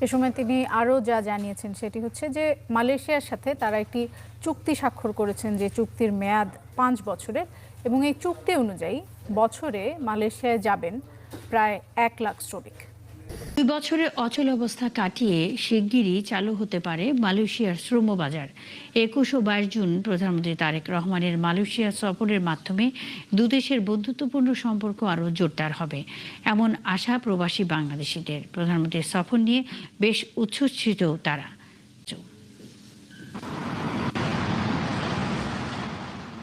এ সময় তিনি আরও যা জানিয়েছেন সেটি হচ্ছে যে মালয়েশিয়ার সাথে তারা একটি চুক্তি স্বাক্ষর করেছেন, যে চুক্তির মেয়াদ 5 বছরের, এবং এই চুক্তি অনুযায়ী বছরে মালয়েশিয়ায় যাবেন প্রায় 1 লাখ শ্রমিক। 2 বছরের অচল অবস্থা কাটিয়ে শিগগিরই চালু হতে পারে মালয়েশিয়ার শ্রম বাজার। 21 ও 22 জুন প্রধানমন্ত্রী তারেক রহমানের মালয়েশিয়া সফরের মাধ্যমে দুদেশের বন্ধুত্বপূর্ণ সম্পর্ক আরও জোরদার হবে, এমন আশা প্রবাসী বাংলাদেশিদের। প্রধানমন্ত্রীর সফর নিয়ে বেশ উচ্ছ্বসিত তারা।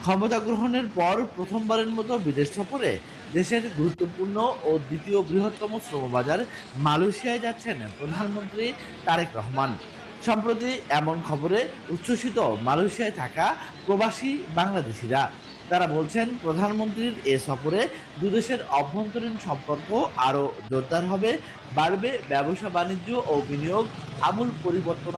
ক্ষমতা গ্রহণের পর প্রথমবারের মতো বিদেশ সফরে দেশের গুরুত্বপূর্ণ ও দ্বিতীয় বৃহত্তম শ্রমবাজার মালয়েশিয়ায় যাচ্ছেন প্রধানমন্ত্রী তারেক রহমান। সম্প্রতি এমন খবরে উচ্ছ্বসিত মালয়েশিয়ায় থাকা প্রবাসী বাংলাদেশিরা। তারা বলছেন, প্রধানমন্ত্রীর এ সফরে দুদেশের অভ্যন্তরীণ সম্পর্ক আরও জোরদার হবে, বাড়বে ব্যবসা বাণিজ্য ও বিনিয়োগ, আমূল পরিবর্তন।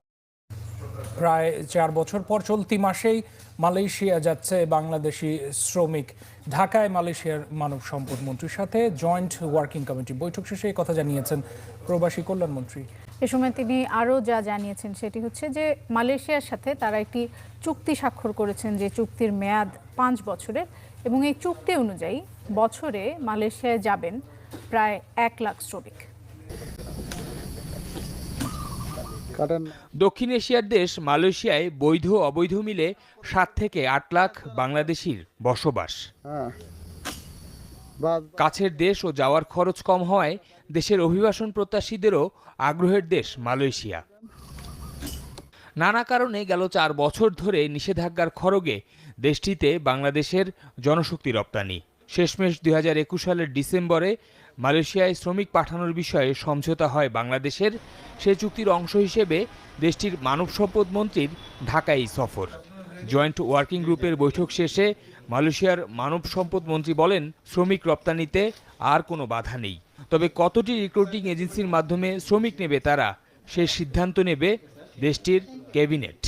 প্রায় 4 বছর পর চলতি মাসেই মালয়েশিয়া যাচ্ছে বাংলাদেশি শ্রমিক। ঢাকায় মালয়েশিয়ার মানব সম্পদ মন্ত্রীর সাথে জয়েন্ট ওয়ার্কিং কমিটি বৈঠক শেষে এই কথা জানিয়েছেন প্রবাসী কল্যাণমন্ত্রী। এ সময় তিনি আরও যা জানিয়েছেন সেটি হচ্ছে যে মালয়েশিয়ার সাথে তারা একটি চুক্তি স্বাক্ষর করেছেন, যে চুক্তির মেয়াদ 5 বছরের, এবং এই চুক্তি অনুযায়ী বছরে মালয়েশিয়ায় যাবেন প্রায় 1 লাখ শ্রমিক। দক্ষিণ এশিয়ার দেশ মালয়েশিয়ায় বৈধ অবৈধ মিলে 7 থেকে 8 লাখ বাংলাদেশির বসবাস। কাছের দেশ ও যাওয়ার খরচ কম হওয়ায় দেশের অভিবাসন প্রত্যাশীদেরও আগ্রহের দেশ মালয়েশিয়া। নানা কারণে গেল 4 বছর ধরে নিষেধাজ্ঞার খড়গে দেশটিতে বাংলাদেশের জনশক্তি রপ্তানি। শেষমেশ 2021 সালের ডিসেম্বরে মালয়েশিয়ায় শ্রমিক পাঠানোর বিষয়ে সমঝোতা হয় বাংলাদেশের। সেই চুক্তির অংশ হিসেবে দেশটির মানব সম্পদ মন্ত্রীর ঢাকায় সফর। জয়েন্ট ওয়ার্কিং গ্রুপের বৈঠক শেষে মালয়েশিয়ার মানব সম্পদ মন্ত্রী বলেন, শ্রমিক রপ্তানিতে আর কোনো বাধা নেই, তবে কতটি রিক্রুটিং এজেন্সির মাধ্যমে শ্রমিক নেবে তারা, সেই সিদ্ধান্ত নেবে দেশটির ক্যাবিনেট।